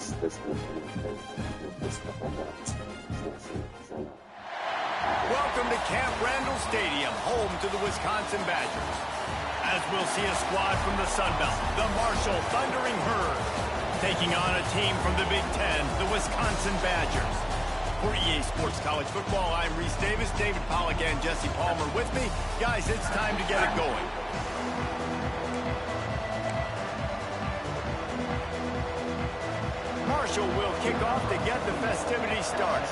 Welcome to Camp Randall Stadium, home to the Wisconsin Badgers. As we'll see a squad from the Sun Belt, the Marshall Thundering Herd, taking on a team from the Big Ten, the Wisconsin Badgers. For EA Sports College Football, I'm Reese Davis, David Pollack, and Jesse Palmer with me. Guys, it's time to get it going. Marshall will kick off to get the festivities started.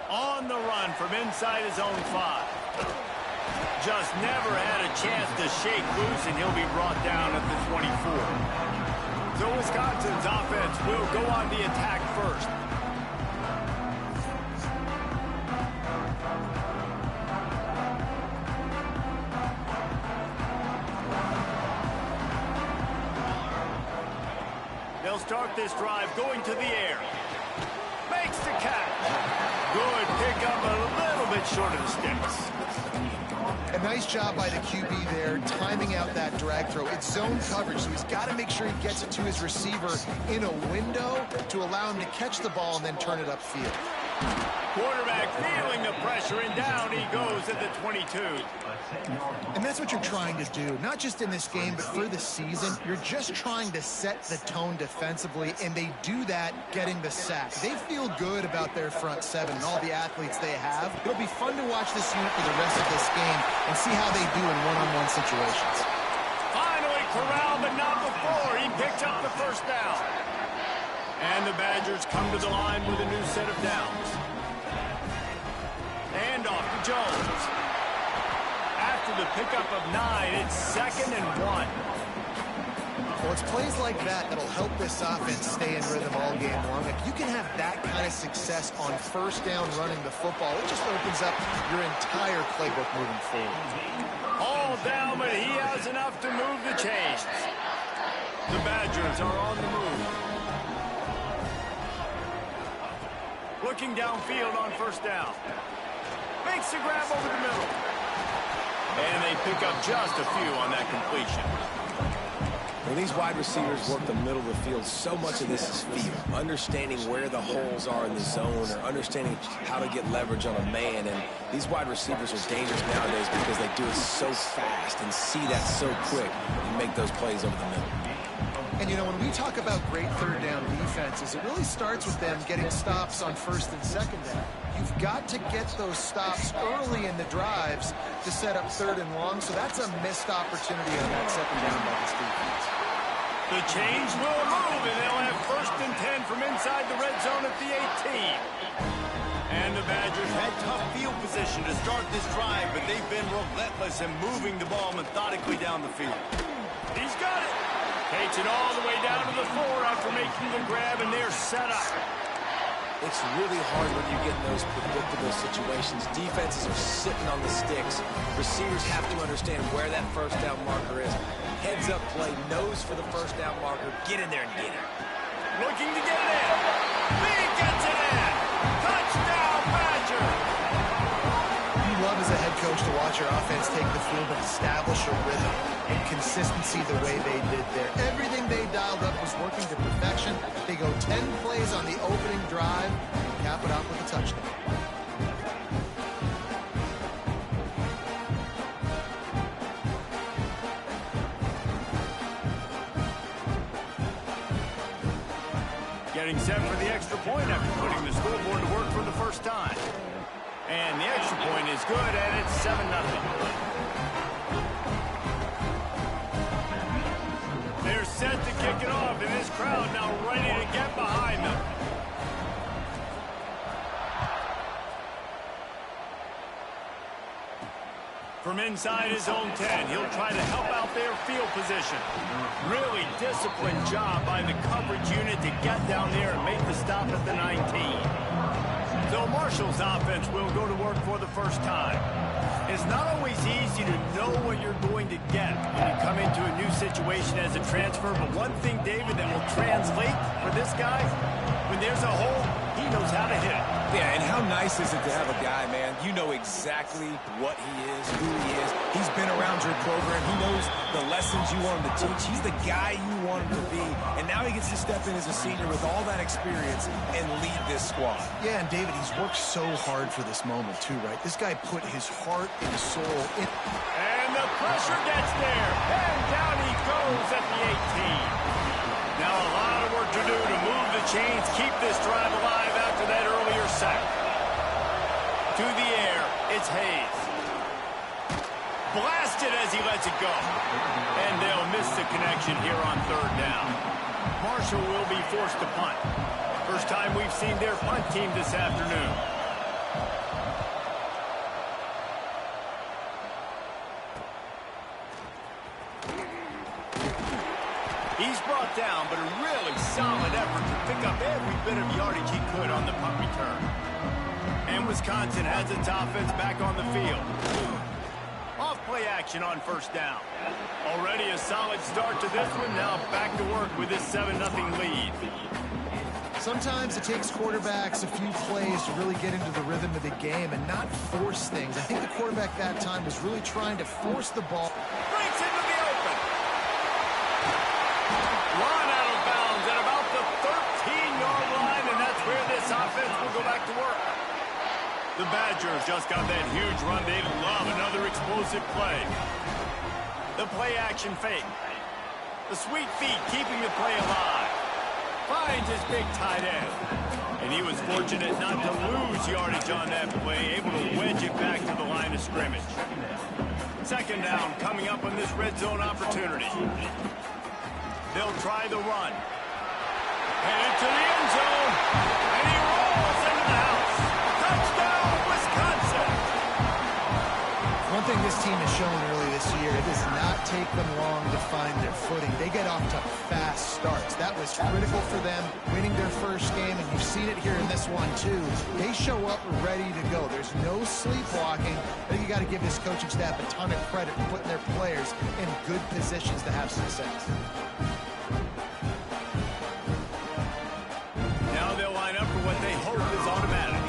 On the run from inside his own 5. Just never had a chance to shake loose, and he'll be brought down at the 24. So Wisconsin's offense will go on the attack first. They'll start this drive going to the air. Makes the catch. Good pickup, a little bit short of the sticks. A nice job by the QB there, timing out that drag throw. It's zone coverage, so he's got to make sure he gets it to his receiver in a window to allow him to catch the ball and then turn it upfield. Quarterback feeling the pressure, and down he goes at the 22. And that's what you're trying to do, not just in this game, but for the season. You're just trying to set the tone defensively, and they do that getting the sack. They feel good about their front seven and all the athletes they have. It'll be fun to watch this unit for the rest of this game and see how they do in one-on-one situations. Finally corralled, but not before. He picks up the first down. And the Badgers come to the line with a new set of downs. And off to Jones. After the pickup of 9, it's 2nd and 1. Well, it's plays like that that'll help this offense stay in rhythm all game long. If you can have that kind of success on first down running the football, it just opens up your entire playbook moving forward. All down, but he has enough to move the chains. The Badgers are on the move. Looking downfield on first down. Makes the grab over the middle. And they pick up just a few on that completion. When these wide receivers work the middle of the field, so much of this is feel. Understanding where the holes are in the zone, or understanding how to get leverage on a man. And these wide receivers are dangerous nowadays because they do it so fast and see that so quick and make those plays over the middle. And, you know, when we talk about great third down defenses, it really starts with them getting stops on first and second down. You've got to get those stops early in the drives to set up third and long, so that's a missed opportunity on that second down by this defense. The change will move, and they'll have 1st and 10 from inside the red zone at the 18. And the Badgers had tough field position to start this drive, but they've been relentless in moving the ball methodically down the field. He's got it. Takes it all the way down to the 4 after making the grab, and they're set up. It's really hard when you get in those predictable situations. Defenses are sitting on the sticks. Receivers have to understand where that first down marker is. Heads up play, nose for the first down marker. Get in there and get it. Looking to get it in. He gets it in. Touchdown, Badger. You love as a head coach to watch your offense take the field and establish a rhythm and consistency the way they did there. Everything they dialed up was working to perfection. They go 10 plays on the opening drive and cap it off with a touchdown. Getting set for the extra point after putting the scoreboard to work for the first time. And the extra point is good, and it's 7-0. They're set to kick it off, and this crowd now ready to get behind them. From inside his own 10, he'll try to help out their field position. Really disciplined job by the coverage unit to get down there and make the stop at the 19. So Marshall's offense will go to work for the first time. It's not always easy to know what you're going to get when you come into a new situation as a transfer, but one thing, David, that will translate for this guy, when there's a hole, he knows how to hit it. Yeah, and how nice is it to have a guy, man, you know exactly what he is, who he is. He's been around your program. He knows the lessons you want him to teach. He's the guy you want him to be. And now he gets to step in as a senior with all that experience and lead this squad. Yeah, and David, he's worked so hard for this moment, too, right? This guy put his heart and soul in. And the pressure gets there. And down he goes at the 18. Now a lot of work to do to move the chains, keep this drive alive after that earlier sack. To the air, it's Hayes. Blasted as he lets it go. And they'll miss the connection here on third down. Marshall will be forced to punt. First time we've seen their punt team this afternoon. He's brought down, but a really solid effort to pick up every bit of yardage he could on the punt return. And Wisconsin has its offense back on the field. Off play action on first down. Already a solid start to this one. Now back to work with this 7-0 lead. Sometimes it takes quarterbacks a few plays to really get into the rhythm of the game and not force things. I think the quarterback that time was really trying to force the ball. Breaks into the open. Run out of bounds at about the 13-yard line, and that's where this offense will go back to work. The Badgers just got that huge run. They love another explosive play. The play action fake. The sweet feet keeping the play alive. Finds his big tight end. And he was fortunate not to lose yardage on that play, able to wedge it back to the line of scrimmage. Second down coming up on this red zone opportunity. They'll try the run. And into the end zone. And he rolls into the house. Touchdown, Wisconsin. One thing this team has shown early this year, it does not take them long to find their footing. They get off to fast starts. That was critical for them, winning their first game, and you've seen it here in this one, too. They show up ready to go. There's no sleepwalking. I think you got to give this coaching staff a ton of credit for putting their players in good positions to have success. Now they'll line up for what they hope is automatic.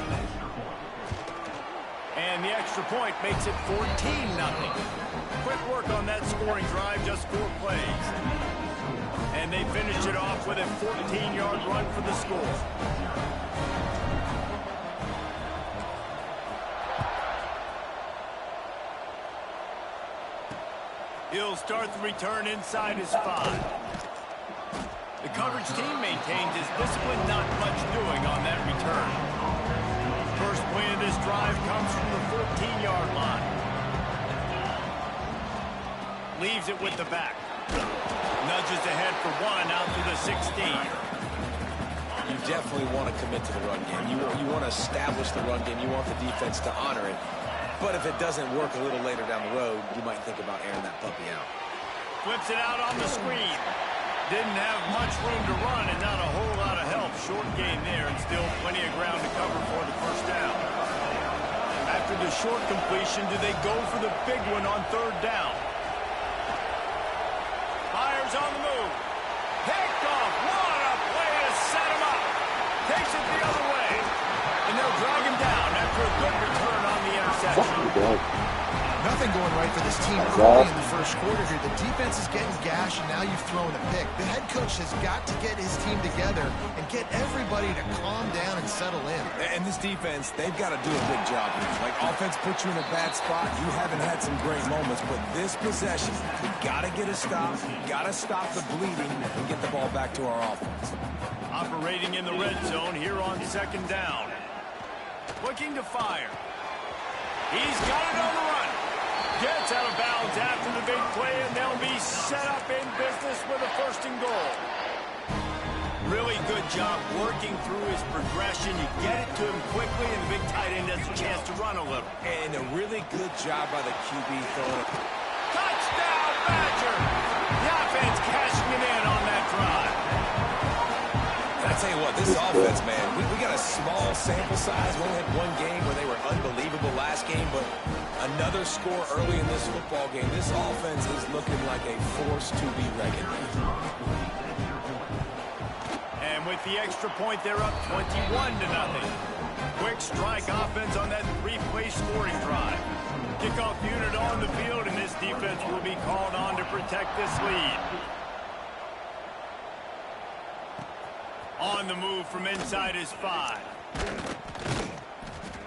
And the extra point makes it 14-0. Quick work on that scoring drive, just 4 plays. And they finish it off with a 14-yard run for the score. He'll start the return inside his 5. The coverage team maintains his discipline, not much doing on that return. First play of this drive comes from the 14-yard line. Leaves it with the back. Nudges ahead for 1 out to the 16. You definitely want to commit to the run game. You want to establish the run game. You want the defense to honor it. But if it doesn't work a little later down the road, you might think about airing that puppy out. Flips it out on the screen. Didn't have much room to run and not a whole lot of help. Short gain there and still plenty of ground to cover for the first down. After the short completion, do they go for the big one on third down? Fires on the move. Picked off. What a play to set him up. Takes it the other way. And they'll drag him down after a good return on the interception. Nothing going right for this team early in the first quarter here. The defense is getting gashed, and now you've thrown a pick. The head coach has got to get his team together and get everybody to calm down and settle in. And this defense, they've got to do a big job here. Like, offense puts you in a bad spot. You haven't had some great moments, but this possession, we got to get a stop. Got to stop the bleeding and get the ball back to our offense. Operating in the red zone here on second down. Looking to fire. He's got it on the run. Gets out of bounds after the big play, and they'll be set up in business with a 1st and goal. Really good job working through his progression. You get it to him quickly, and the big tight end has a chance to run a little. And a really good job by the QB throwing it. Touchdown, Badger! The offense cashing it in on that drive. I tell you what, this offense, man, we got a small sample size. We only had one game where they were unbelievable last game, but another score early in this football game. This offense is looking like a force to be reckoned with. And with the extra point, they're up 21-0. Quick strike offense on that three-play scoring drive. Kickoff unit on the field, and this defense will be called on to protect this lead. On the move from inside his 5.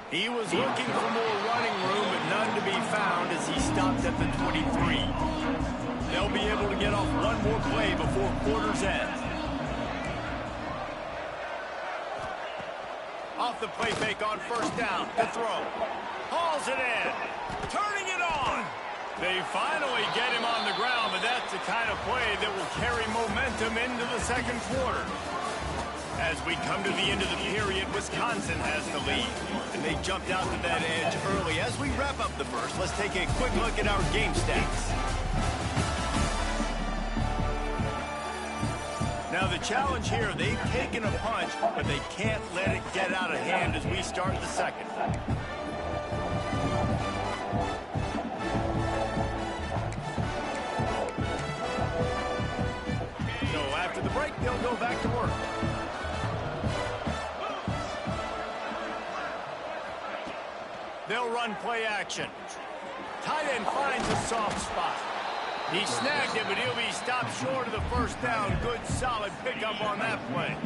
He was looking for more running room, but none to be found as he stopped at the 23. They'll be able to get off one more play before quarter's end. Off the play fake on first down. The throw. Hauls it in. Turning it on. They finally get him on the ground, but that's the kind of play that will carry momentum into the second quarter. As we come to the end of the period, Wisconsin has the lead. And they jumped out to that edge early. As we wrap up the first, let's take a quick look at our game stats. Now the challenge here, they've taken a punch, but they can't let it get out of hand as we start the second. So after the break, they'll go back to work. They'll run play action. Tight end finds a soft spot. He snagged it, but he'll be stopped short of the first down. Good, solid pickup on that play.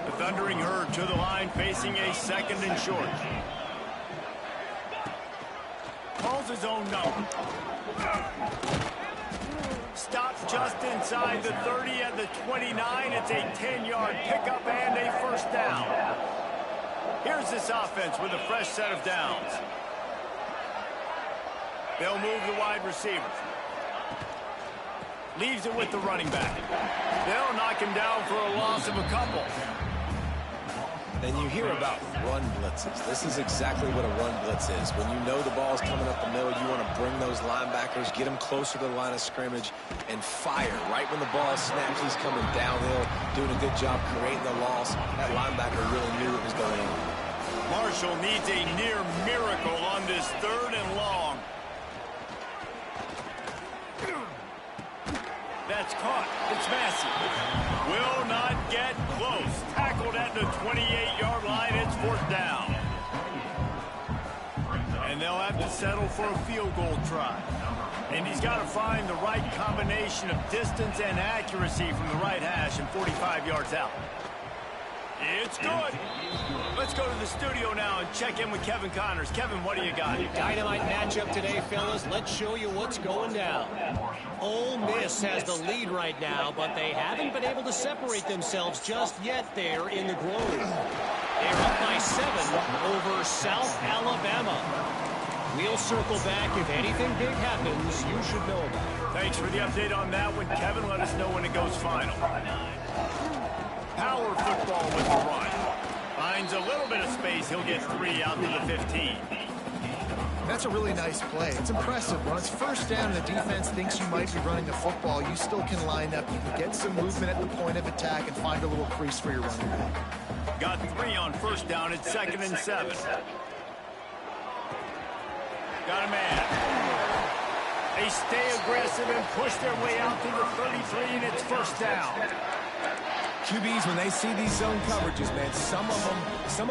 The Thundering Herd to the line, facing a second and short. Calls his own number. Stopped just inside the 30 at the 29. It's a 10-yard pickup and a first down. Here's this offense with a fresh set of downs. They'll move the wide receiver. Leaves it with the running back. They'll knock him down for a loss of a couple. And you hear about run blitzes. This is exactly what a run blitz is. When you know the ball's coming up the middle, you want to bring those linebackers, get them closer to the line of scrimmage, and fire. Right when the ball snaps, he's coming downhill, doing a good job creating the loss. That linebacker really knew what was going on. Marshall needs a near miracle on this third and long. That's caught. It's Massey. Will not get close. Tackled at the 28-yard line. It's fourth down. And they'll have to settle for a field goal try. And he's got to find the right combination of distance and accuracy from the right hash and 45 yards out. It's good. Let's go to the studio now and check in with Kevin Connors. Kevin, what do you got? Dynamite matchup today, fellas. Let's show you what's going down. Ole Miss has the lead right now, but they haven't been able to separate themselves just yet there in the Grove. They're up by 7 over South Alabama. We'll circle back. If anything big happens, you should know about it. Thanks for the update on that one, Kevin. Let us know when it goes final. Power football with the run. Finds a little bit of space. He'll get 3 out to the 15. That's a really nice play. It's impressive. When it's first down and the defense thinks you might be running the football, you still can line up. You can get some movement at the point of attack and find a little crease for your running back. Got 3 on first down. It's 2nd and 7. Got a man. They stay aggressive and push their way out to the 33, and it's first down. QBs, when they see these zone coverages, man, some of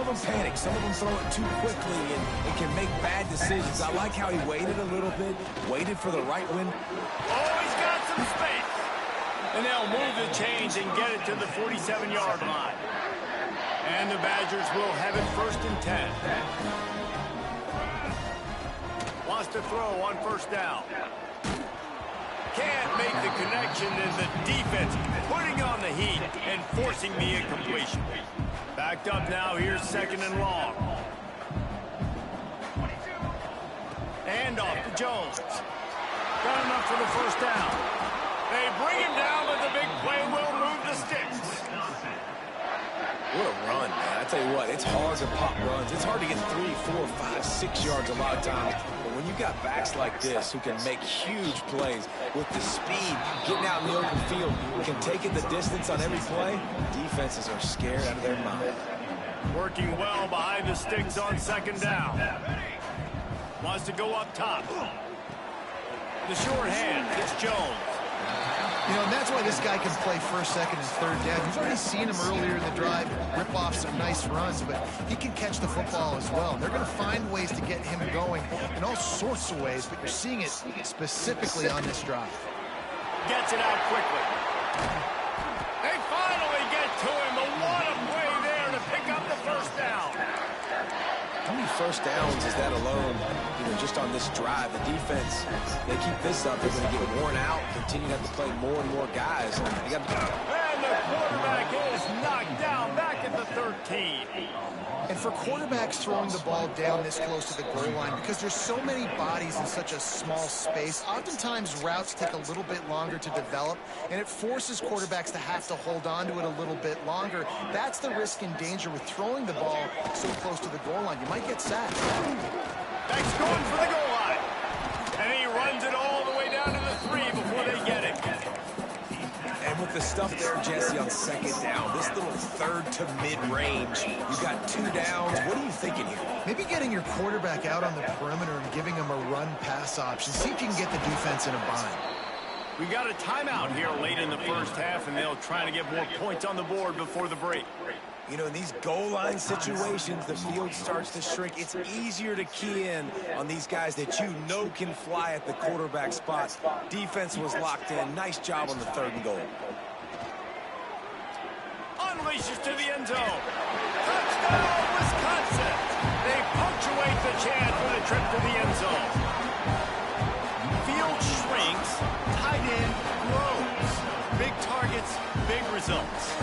them panic. Some of them throw it too quickly and can make bad decisions. I like how he waited a little bit, waited for the right one. Oh, he's got some space. And they'll move the chains and get it to the 47-yard line. And the Badgers will have it 1st and 10. Wants to throw on first down. Can't make the connection, and the defense putting on the heat and forcing the incompletion. Backed up now, here's 2nd and long. And off to Jones. Got enough for the first down. They bring him down, but the big play will move the sticks. What a run, man. I tell you what, it's hard to pop runs. It's hard to get 3, 4, 5, 6 yards a lot of times. But when you got backs like this who can make huge plays with the speed, getting out in the open field, can take it the distance on every play, defenses are scared out of their mind. Working well behind the sticks on 2nd down. Wants to go up top. The short hand, it's Jones. You know, and that's why this guy can play first, second, and third down. You've already seen him earlier in the drive rip off some nice runs, but he can catch the football as well. They're going to find ways to get him going in all sorts of ways, but you're seeing it specifically on this drive. Gets it out quickly. They finally get to him, but what a play there to pick up the first down. How many first downs is that alone, just on this drive? The defense, they keep this up, they're going to get worn out, continue to have to play more and more guys. And the quarterback is knocked down back at the 13. And for quarterbacks throwing the ball down this close to the goal line, because there's so many bodies in such a small space, oftentimes routes take a little bit longer to develop, and it forces quarterbacks to have to hold on to it a little bit longer. That's the risk and danger with throwing the ball so close to the goal line. You might get sacked. Beck's going for the goal line. And he runs it all the way down to the 3 before they get it. And with the stuff there, Jesse, on second down, this little third to mid-range, you got 2 downs. What are you thinking here? Maybe getting your quarterback out on the perimeter and giving him a run-pass option. See if you can get the defense in a bind. We got a timeout here late in the first half, and they'll try to get more points on the board before the break. In these goal line situations, the field starts to shrink. It's easier to key in on these guys that can fly at the quarterback spot. Defense was locked in. Nice job on the 3rd and goal. Unleashes to the end zone. Touchdown, Wisconsin. They punctuate the chance for the trip to the end zone. Field shrinks. Tight end grows. Big targets, big results.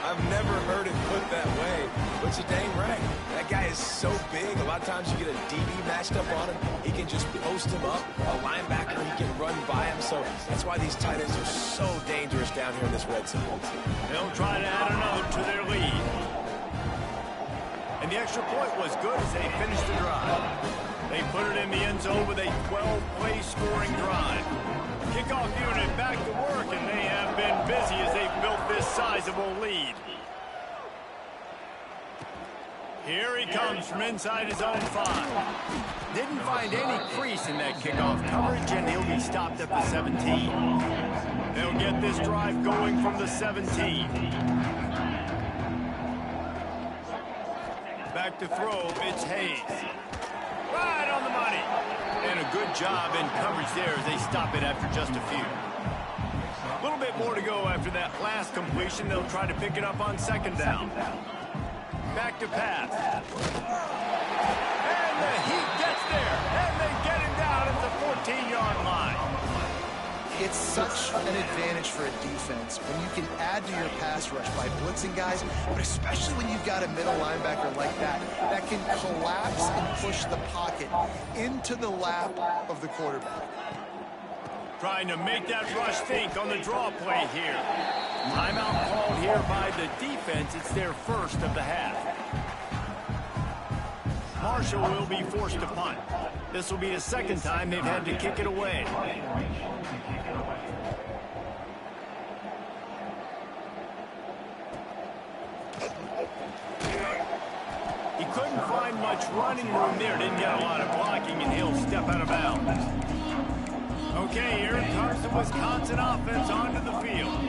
I've never heard it put that way, but you're dang right. That guy is so big. A lot of times you get a DB matched up on him. He can just post him up. A linebacker, he can run by him. So that's why these tight ends are so dangerous down here in this red zone. They'll try to add another to their lead. And the extra point was good as they finished the drive. They put it in the end zone with a 12-play scoring drive. Kickoff unit back to work, and they have been busy as they've built this sizable lead. Here he comes from inside his own 5. Didn't find any crease in that kickoff coverage, and he'll be stopped at the 17. They'll get this drive going from the 17. Back to throw, it's Hayes. Right on the money. And a good job in coverage there as they stop it after just a few. A little bit more to go after that last completion. They'll try to pick it up on 2nd down. Back to pass. And the Heat gets there. And they get him down at the 14-yard line. It's such an advantage for a defense when you can add to your pass rush by blitzing guys, but especially when you've got a middle linebacker like that can collapse and push the pocket into the lap of the quarterback. Trying to make that rush think on the draw play here. Timeout called here by the defense. It's their first of the half. Marshall will be forced to punt. This will be the 2nd time they've had to kick it away. He couldn't find much running room there. Didn't get a lot of blocking, and he'll step out of bounds. Okay, here comes the Wisconsin offense onto the field.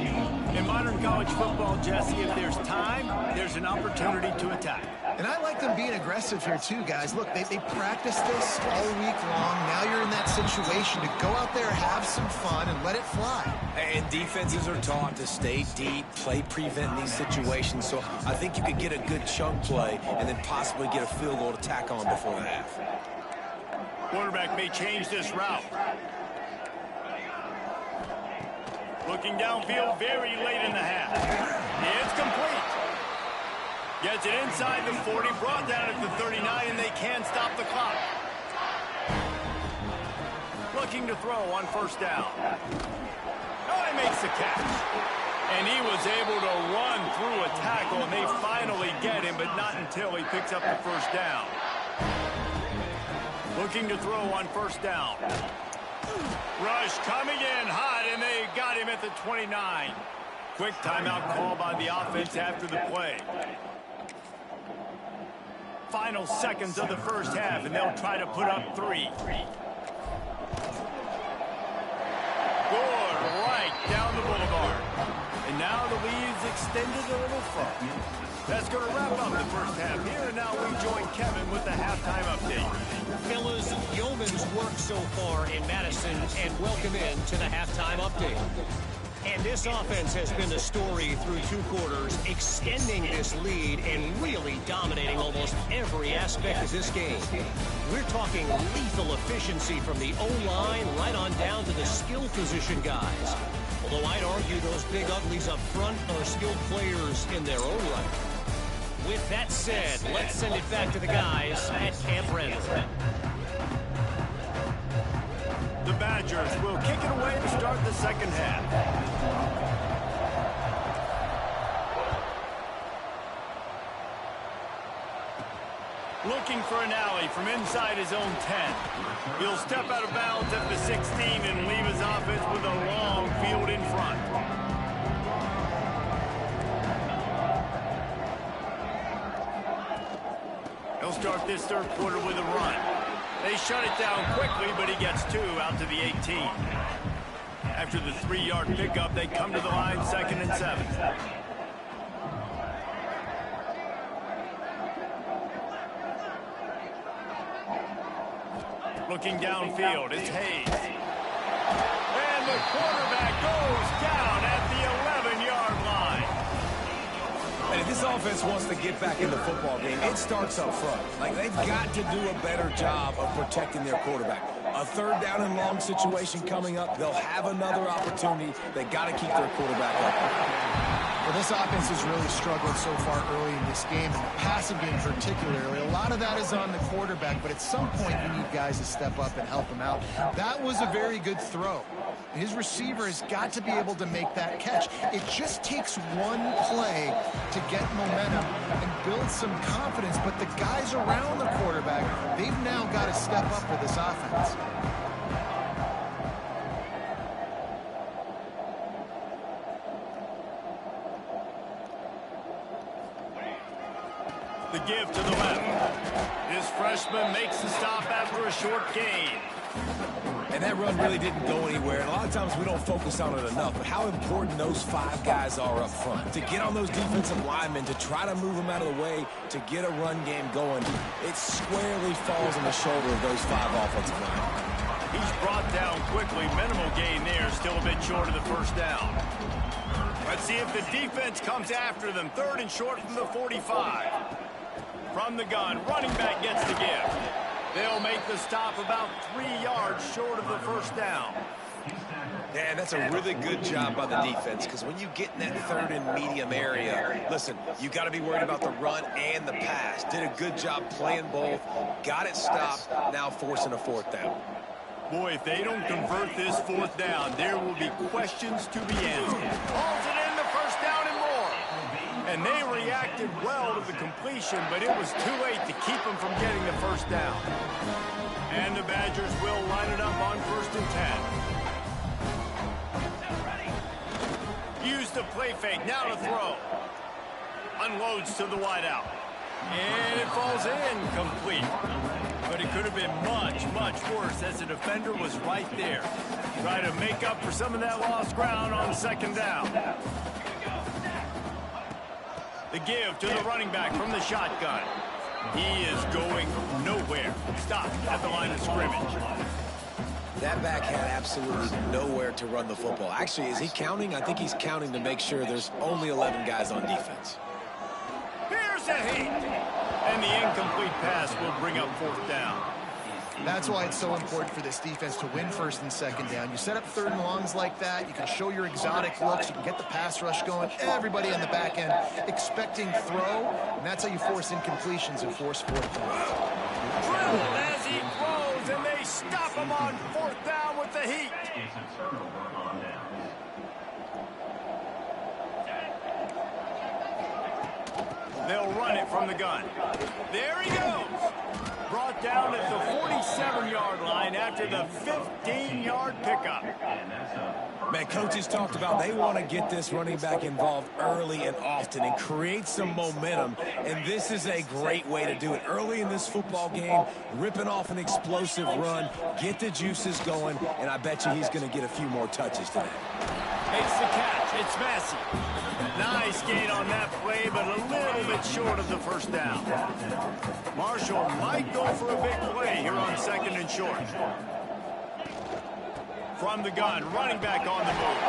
In modern college football, Jesse, if there's time, there's an opportunity to attack. And I like them being aggressive here too, guys. Look, they practice this all week long. Now you're in that situation to go out there, have some fun, and let it fly. And defenses are taught to stay deep, play prevent in these situations. So I think you could get a good chunk play and then possibly get a field goal to tack on before the half. Quarterback may change this route. Looking downfield very late in the half. It's complete. Gets it inside the 40, brought down at the 39, and they can stop the clock. Looking to throw on 1st down. Oh, he makes the catch. And he was able to run through a tackle, and they finally get him, but not until he picks up the 1st down. Looking to throw on 1st down. Rush coming in hot, and they got him at the 29. Quick timeout call by the offense after the play. Final seconds of the first half, and they'll try to put up 3. Good And now the lead is extended a little further. That's going to wrap up the first half here, and now we join Kevin with the halftime update. Fellas, yeoman's work so far in Madison, and welcome in to the halftime update. And this offense has been the story through 2 quarters, extending this lead and really dominating almost every aspect of this game. We're talking lethal efficiency from the O-line right on down to the skill position guys. Although I'd argue those big uglies up front are skilled players in their own right. With that said, let's send it back to the guys at Camp Randall. The Badgers will kick it away to start the second half. Looking for an alley from inside his own 10. He'll step out of bounds at the 16 and leave his offense with a long field in front. He'll start this third quarter with a run. They shut it down quickly, but he gets 2 out to the 18. After the 3-yard pickup, they come to the line, 2nd and 7. Looking downfield, it's Hayes. And the quarterback goes down at the 11-yard line. And if this offense wants to get back in the football game, it starts up front. Like, they've got to do a better job of protecting their quarterback. A 3rd down and long situation coming up, they'll have another opportunity. They got to keep their quarterback up. Well, this offense has really struggled so far early in this game, and the passing game particularly. A lot of that is on the quarterback, but at some point you need guys to step up and help him out. That was a very good throw. His receiver has got to be able to make that catch. It just takes one play to get momentum and build some confidence, but the guys around the quarterback, they've now got to step up for this offense. The give to the left. This freshman makes the stop after a short gain. And that run really didn't go anywhere. And a lot of times we don't focus on it enough, but how important those 5 guys are up front. To get on those defensive linemen, to try to move them out of the way, to get a run game going, it squarely falls on the shoulder of those 5 offensive linemen. He's brought down quickly. Minimal gain there, still a bit short of the first down. Let's see if the defense comes after them. 3rd and short from the 45. From the gun, running back gets the give. They'll make the stop about 3 yards short of the first down. Yeah, that's a really good job by the defense, because when you get in that 3rd and medium area, listen, you got to be worried about the run and the pass. Did a good job playing both, got it stopped, now forcing a 4th down. Boy, if they don't convert this 4th down, there will be questions to be answered. Hauls it in, the first down and more. And they reacted well to the completion, but it was too late to keep them from getting the first down. And the Badgers will line it up on 1st and 10. Use the play fake, now to throw. Unloads to the wideout. And it falls incomplete. But it could have been much, much worse as the defender was right there. Try to make up for some of that lost ground on 2nd down. The give to the running back from the shotgun. He is going nowhere. Stopped at the line of scrimmage. That back had absolutely nowhere to run the football. Actually, is he counting? I think he's counting to make sure there's only 11 guys on defense. Here's a hit. And the incomplete pass will bring up 4th down. That's why it's so important for this defense to win 1st and 2nd down. You set up 3rd and longs like that. You can show your exotic looks. You can get the pass rush going. Everybody on the back end expecting throw. And that's how you force incompletions and force 4th down. Drilled as he throws, and they stop him on 4th down with the heat. They'll run it from the gun. There he goes. Brought down at the 47-yard line after the 15-yard pickup. Man, coaches talked about they want to get this running back involved early and often and create some momentum, and this is a great way to do it. Early in this football game, ripping off an explosive run, get the juices going, and I bet you he's going to get a few more touches today. Makes the catch. It's Massey. Nice gain on that play, but a little bit short of the first down. Marshall might go for a big play here on 2nd and short. From the gun, running back on the move.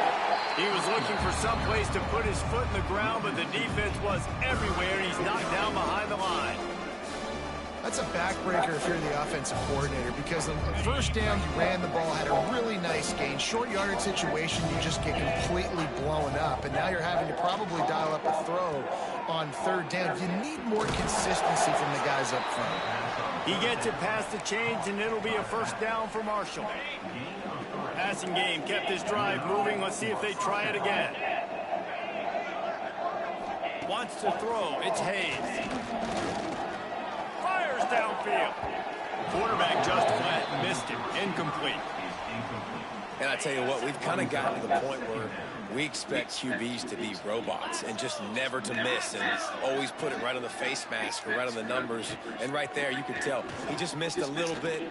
He was looking for some place to put his foot in the ground, but the defense was everywhere. He's knocked down behind the line. That's a backbreaker if you're the offensive coordinator, because on first down, you ran the ball, had a really nice gain. Short yardage situation, you just get completely blown up, and now you're having to probably dial up a throw on 3rd down. You need more consistency from the guys up front. He gets it past the chains, and it'll be a first down for Marshall. Passing game kept his drive moving. Let's see if they try it again. Wants to throw. It's Hayes. Fires downfield. Quarterback just flat. Missed him. Incomplete. And I tell you what, we've kind of gotten to the point where we expect QBs to be robots and just never to miss and always put it right on the face mask or right on the numbers. And right there, you can tell he just missed a little bit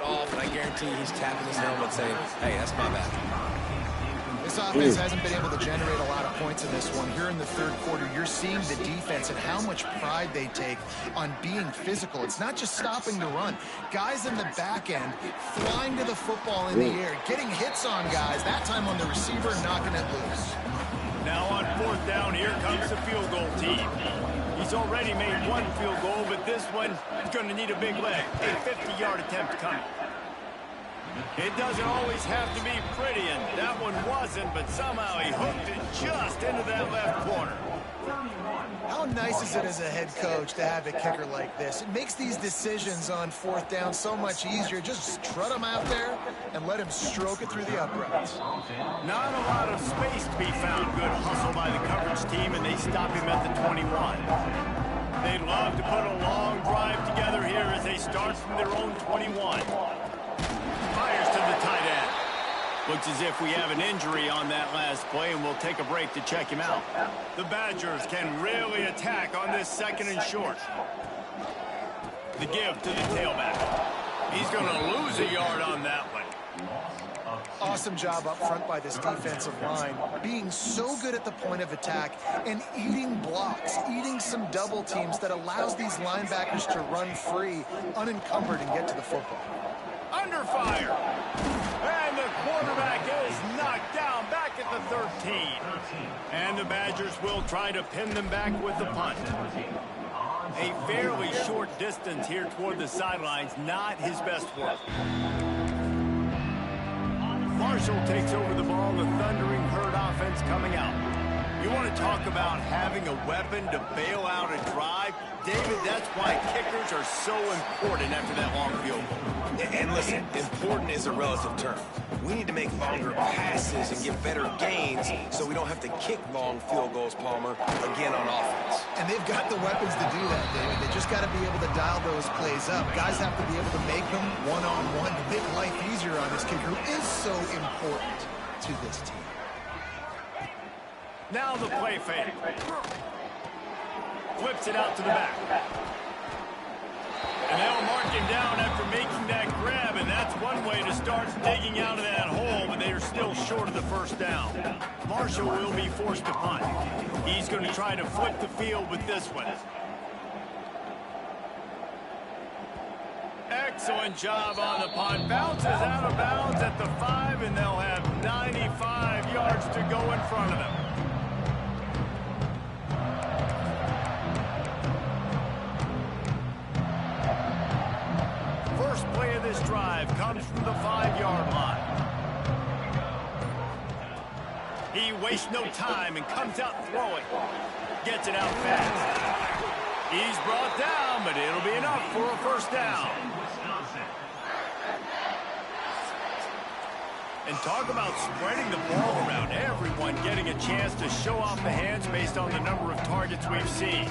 off, and I guarantee he's tapping his helmet saying, hey, that's my bad. This offense hasn't been able to generate a lot of points in this one. Here in the 3rd quarter, you're seeing the defense and how much pride they take on being physical. It's not just stopping the run. Guys in the back end flying to the football in the air, getting hits on guys, that time on the receiver, knocking it loose. Now on 4th down, here comes the field goal team. He's already made 1 field goal, but this one is going to need a big leg. A 50-yard attempt coming. It doesn't always have to be pretty, and that one wasn't, but somehow he hooked it just into that left corner. How nice is it as a head coach to have a kicker like this? It makes these decisions on 4th down so much easier. Just trot him out there and let him stroke it through the uprights. Not a lot of space to be found. Good hustle by the coverage team, and they stop him at the 21. They'd love to put a long drive together here as they start from their own 21. Fires to the tight end. Looks as if we have an injury on that last play, and we'll take a break to check him out. The Badgers can really attack on this 2nd and short. The give to the tailback. He's going to lose a yard on that one. Awesome job up front by this defensive line, being so good at the point of attack and eating blocks, eating some double teams that allows these linebackers to run free, unencumbered, and get to the football. Under fire. And the quarterback is knocked down back at the 13. And the Badgers will try to pin them back with the punt. A fairly short distance here toward the sidelines, not his best work. Marshall takes over the ball, the Thundering Herd offense coming out. You want to talk about having a weapon to bail out a drive? David, that's why kickers are so important after that long field goal. And listen, important is a relative term. We need to make longer passes and get better gains so we don't have to kick long field goals, Palmer, again on offense. And they've got the weapons to do that, David. They just got to be able to dial those plays up. Guys have to be able to make them one-on-one to make life easier on this kicker, who is so important to this team. Now the play fake. Flips it out to the back. And they'll mark him down after making that grab, and that's one way to start digging out of that hole, but they are still short of the first down. Marshall will be forced to punt. He's going to try to flip the field with this one. Excellent job on the punt. Bounces out of bounds at the 5, and they'll have 95 yards to go in front of them. First play of this drive comes from the 5-yard line. He wastes no time and comes out throwing. Gets it out fast. He's brought down, but it'll be enough for a first down. And talk about spreading the ball around. Everyone getting a chance to show off the hands based on the number of targets we've seen.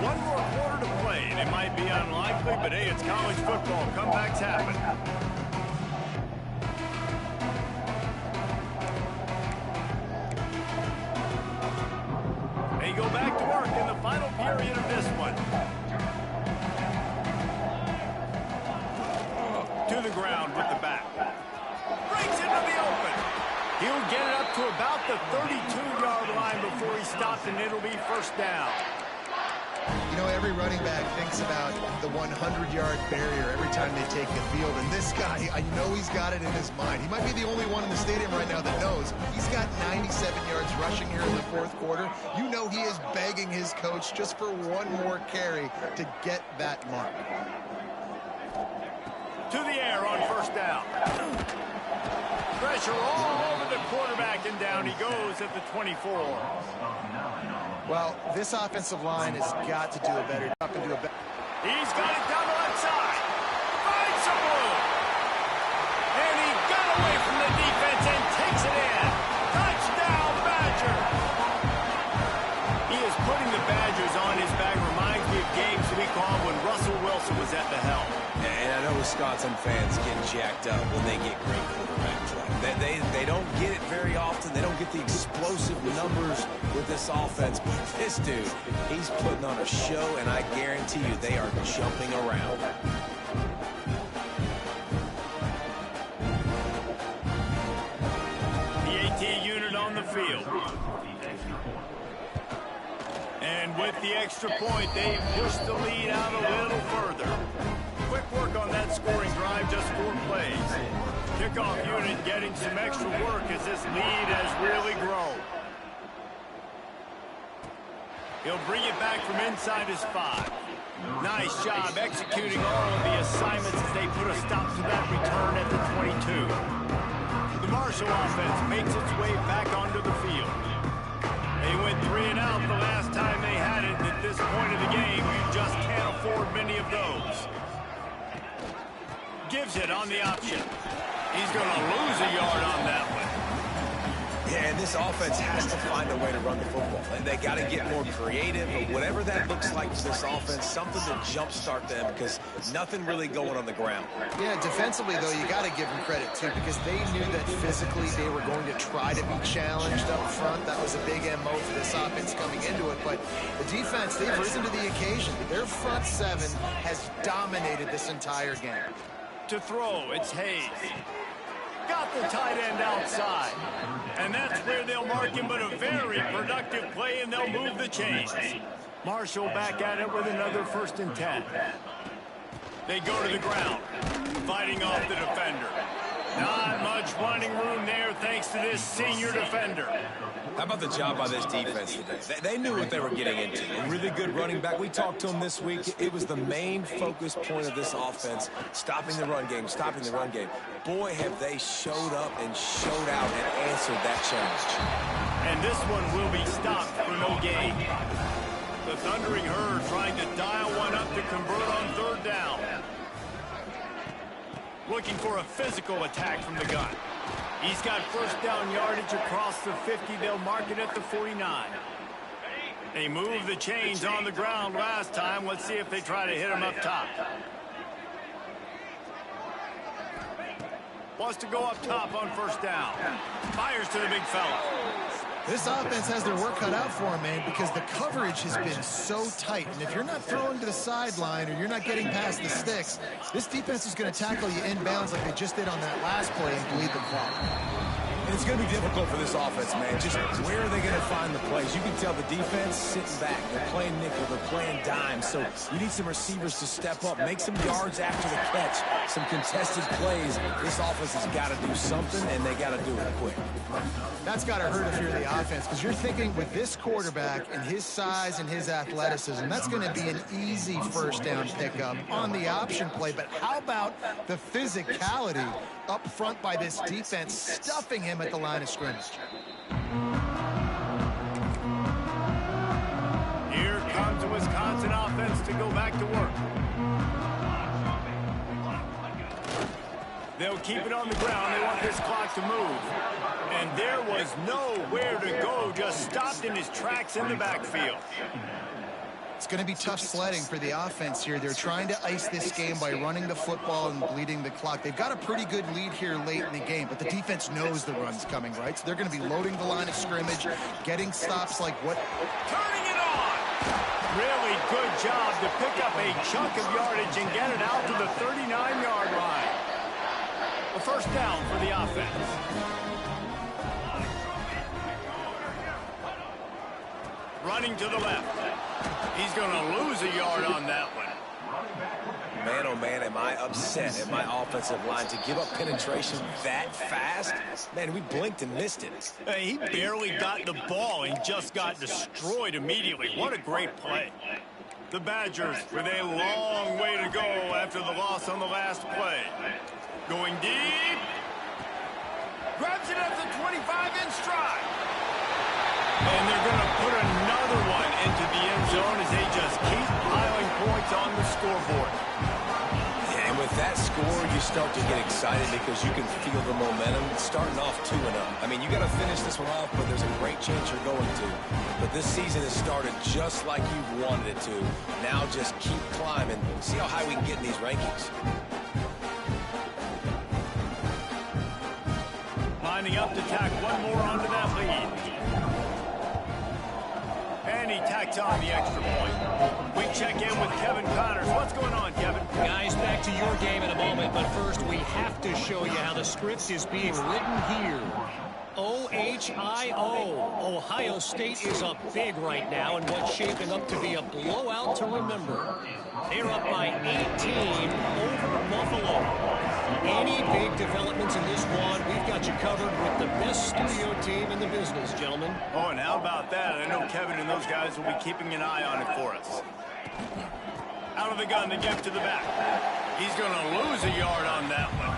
One more quarter to play, and it might be unlikely, but hey, it's college football. Comebacks happen. A They go back to work in the final period of this one. To the ground with the back. Breaks into the open. He'll get it up to about the 32-yard line before he stops, and it'll be first down. You know, every running back thinks about the 100-yard barrier every time they take the field. And this guy, I know he's got it in his mind. He might be the only one in the stadium right now that knows he's got 97 yards rushing here in the fourth quarter. You know he is begging his coach just for one more carry to get that mark. To the air on first down. Pressure all over the quarterback, and down he goes at the 24. Well, this offensive line has got to do a better job and do a better. He's got it down the left side. Finds some room. And he got away from the defense and takes it in. Touchdown, Badger. He is putting the Badgers on his back. Reminds me of games we called when Russell Wilson was at the helm. And I know Wisconsin fans get jacked up when they get great quarterback play. They don't get it very often. They don't get the explosive numbers with this offense. But this dude, he's putting on a show, and I guarantee you they are jumping around. The AT unit on the field. And with the extra point, they push the lead out a little further. Quick work on that scoring drive, just 4 plays. Kickoff unit getting some extra work as this lead has really grown. He'll bring it back from inside his 5. Nice job executing all of the assignments as they put a stop to that return at the 22. The Marshall offense makes its way back onto the field. They went 3 and out the last time they had it. At this point of the game, you just can't afford many of those. Gives it on the option. He's going to lose a yard on that one. Yeah, and this offense has to find a way to run the football. And they got to get more creative, but whatever that looks like for this offense, something to jumpstart them because nothing really going on the ground. Yeah, defensively, though, you got to give them credit, too, because they knew that physically they were going to try to be challenged up front. That was a big MO for this offense coming into it. But the defense, they've risen to the occasion. Their front 7 has dominated this entire game. To throw, it's Hayes. Got the tight end outside. And that's where they'll mark him, but a very productive play, and they'll move the chains. Marshall back at it with another 1st and 10. They go to the ground, fighting off the defender. Not much running room there thanks to this senior defender. How about the job by this defense today? They knew what they were getting into. A really good running back. We talked to him this week. It was the main focus point of this offense, stopping the run game, stopping the run game. Boy, have they showed up and showed out and answered that challenge. And this one will be stopped for no gain. The Thundering Herd trying to dial one up to convert on 3rd down. Looking for a physical attack from the gun. He's got 1st down yardage across the 50. They'll mark it at the 49. They moved the chains on the ground last time. Let's see if they try to hit him up top. Wants to go up top on 1st down. Fires to the big fella. This offense has their work cut out for them, man, because the coverage has been so tight. And if you're not throwing to the sideline or you're not getting past the sticks, this defense is going to tackle you inbounds like they just did on that last play and bleed the clock. And it's going to be difficult for this offense, man. Just where are they going to find the plays? You can tell the defense sitting back. They're playing nickel. They're playing dime. So you need some receivers to step up, make some yards after the catch, some contested plays. This offense has got to do something, and they got to do it quick. That's got to hurt if you're the offense, because you're thinking with this quarterback and his size and his athleticism, that's going to be an easy 1st down pickup on the option play. But how about the physicality up front by this defense, stuffing him at the line of scrimmage? Here comes the Wisconsin offense to go back to work. They'll keep it on the ground. They want this clock to move. And there was nowhere to go, just stopped in his tracks in the backfield. It's going to be tough sledding for the offense here. They're trying to ice this game by running the football and bleeding the clock. They've got a pretty good lead here late in the game, but the defense knows the run's coming, right? So they're going to be loading the line of scrimmage, getting stops like what. Turning Really good job to pick up a chunk of yardage and get it out to the 39-yard line. A first down for the offense. Running to the left. He's going to lose a yard on that one. Man, oh man, am I upset at my offensive line to give up penetration that fast? Man, we blinked and missed it. He barely got the ball and just got destroyed immediately. What a great play. The Badgers with a long way to go after the loss on the last play. Going deep. Grabs it at the 25 in stride. And they're going to put another one into the end zone as they just keep piling points on the scoreboard. And with that score, you start to get excited because you can feel the momentum starting off 2-0. I mean, you got to finish this one off, but there's a great chance you're going to. But this season has started just like you wanted it to. Now just keep climbing. See how high we can get in these rankings. Lining up to tack one more onto that lead. And he tacks on the extra point. We check in with Kevin Connors. What's going on, Kevin? Guys, back to your game in a moment, but first we have to show you how the script is being written here. OHIO. Ohio State is up big right now in what's shaping up to be a blowout to remember. They're up by 18 over Buffalo. Any big developments in this one, we've got you covered with the best studio team in the business, gentlemen. Oh, and how about that? I know Kevin and those guys will be keeping an eye on it for us. Out of the gun to give to the back. He's going to lose a yard on that one.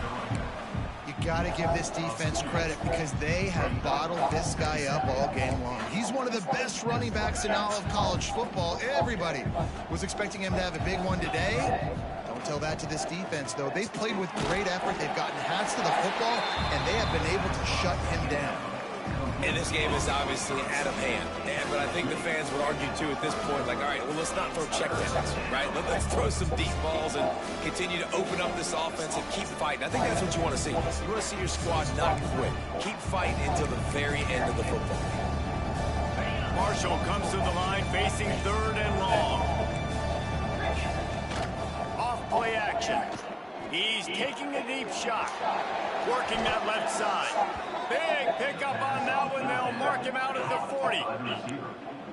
You got to give this defense credit because they have bottled this guy up all game long. He's one of the best running backs in all of college football. Everybody was expecting him to have a big one today. Don't tell that to this defense, though. They've played with great effort. They've gotten hats to the football, and they have been able to shut him down. And this game is obviously out of hand. But I think the fans would argue, too, at this point, like, all right, well, let's not throw checkdowns, right? Let's throw some deep balls and continue to open up this offense and keep fighting. I think that's what you want to see. You want to see your squad not quit. Keep fighting until the very end of the football. Marshall comes to the line facing 3rd and long. Off play action. He's taking a deep shot. Working that left side. Big pickup on that one. They'll mark him out at the 40.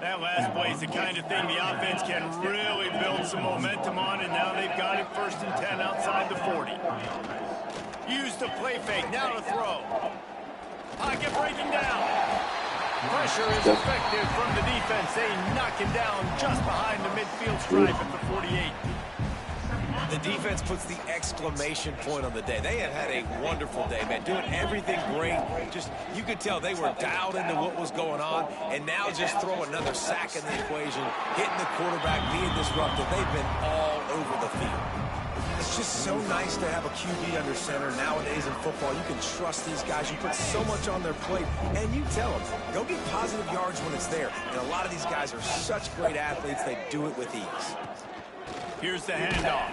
That last play is the kind of thing the offense can really build some momentum on, and now they've got it 1st and 10 outside the 40. Use the play fake. Now to throw. Pocket breaking down. Pressure is effective from the defense. They knock him down just behind the midfield stripe at the 48. The defense puts the exclamation point on the day. They have had a wonderful day, man. Doing everything great. Just, you could tell they were dialed into what was going on. And now just throw another sack in the equation. Hitting the quarterback, being disruptive. They've been all over the field. It's just so nice to have a QB under center. Nowadays in football, you can trust these guys. You put so much on their plate. And you tell them, go get positive yards when it's there. And a lot of these guys are such great athletes. They do it with ease. Here's the handoff.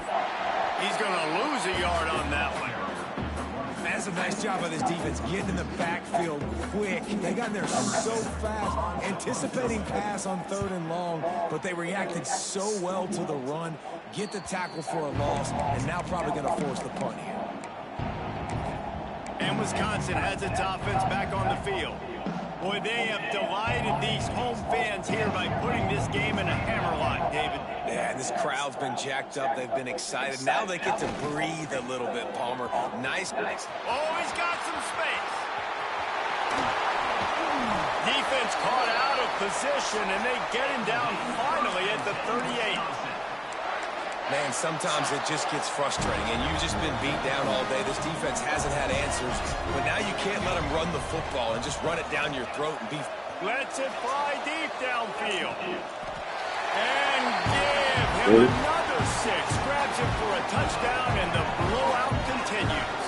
He's going to lose a yard on that one. That's a nice job by this defense, getting in the backfield quick. They got in there so fast, anticipating pass on 3rd and long, but they reacted so well to the run, get the tackle for a loss, and now probably going to force the punt here. And Wisconsin has its offense back on the field. Boy, they have delighted these home fans here by putting this game in a hammerlock, David. Yeah, and this crowd's been jacked up. They've been excited. Now they get to breathe a little bit, Palmer. Nice. Oh, he's got some space. Defense caught out of position, and they get him down finally at the 38. Man, sometimes it just gets frustrating, and you've just been beat down all day. This defense hasn't had answers, but now you can't let them run the football and just run it down your throat and be... Lets it fly deep downfield. And give him another 6. Grabs him for a touchdown, and the blowout continues.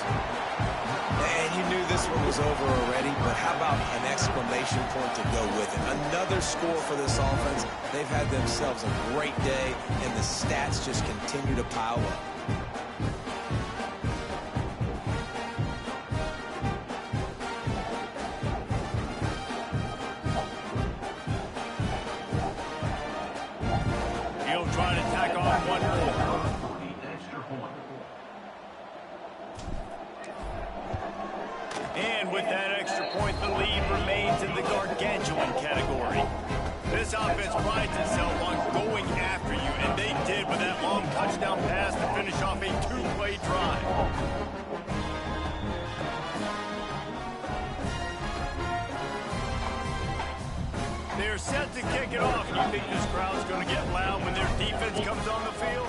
And you knew this one was over already, but how about an exclamation point to go with it? Another score for this offense. They've had themselves a great day, and the stats just continue to pile up. with one more. And with that extra point, the lead remains in the gargantuan category. This offense prides itself on going after you, and they did with that long touchdown pass to finish off a two-play drive. They're set to kick it off. You think this crowd's going to get loud when their defense comes on the field?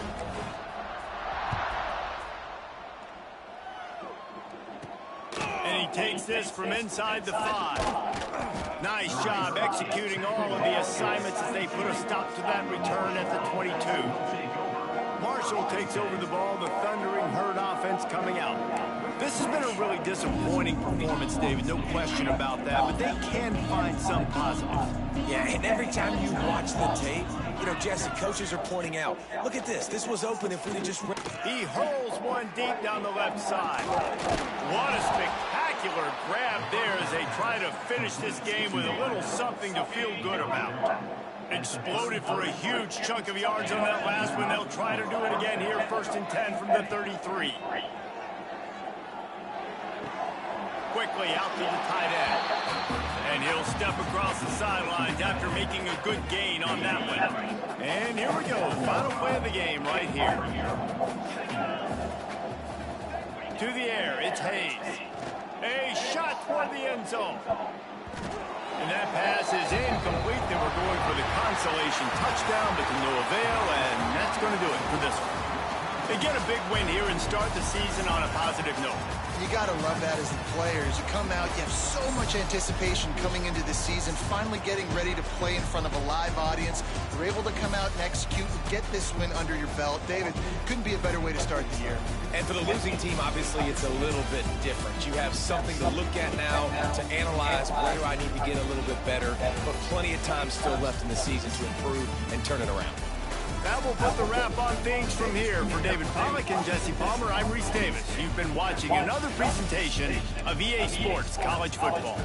And he takes this from inside the 5. Nice job executing all of the assignments as they put a stop to that return at the 22. Marshall takes over the ball, the thundering herd offense coming out. This has been a really disappointing performance, David, no question about that, but they can find some positives. Yeah, and every time you watch the tape, you know, Jesse, coaches are pointing out, look at this. This was open if we had just... He hurls one deep down the left side. What a spectacular grab there as they try to finish this game with a little something to feel good about. Exploded for a huge chunk of yards on that last one. They'll try to do it again here, 1st and 10 from the 33. Quickly out to the tight end. And he'll step across the sidelines after making a good gain on that one. And here we go, final play of the game right here. To the air, it's Hayes. A shot toward the end zone. And that pass is incomplete. They were going for the consolation touchdown, but to no avail, and that's going to do it for this one. They get a big win here and start the season on a positive note. You got to love that as the players. You come out, you have so much anticipation coming into the season, finally getting ready to play in front of a live audience. You're able to come out and execute and get this win under your belt. David, couldn't be a better way to start the year. And for the losing team, obviously, it's a little bit different. You have something to look at now, to analyze where do I need to get a little bit better, but plenty of time still left in the season to improve and turn it around. That will put the wrap on things from here. For David Pollack and Jesse Palmer, I'm Reese Davis. You've been watching another presentation of EA Sports College Football.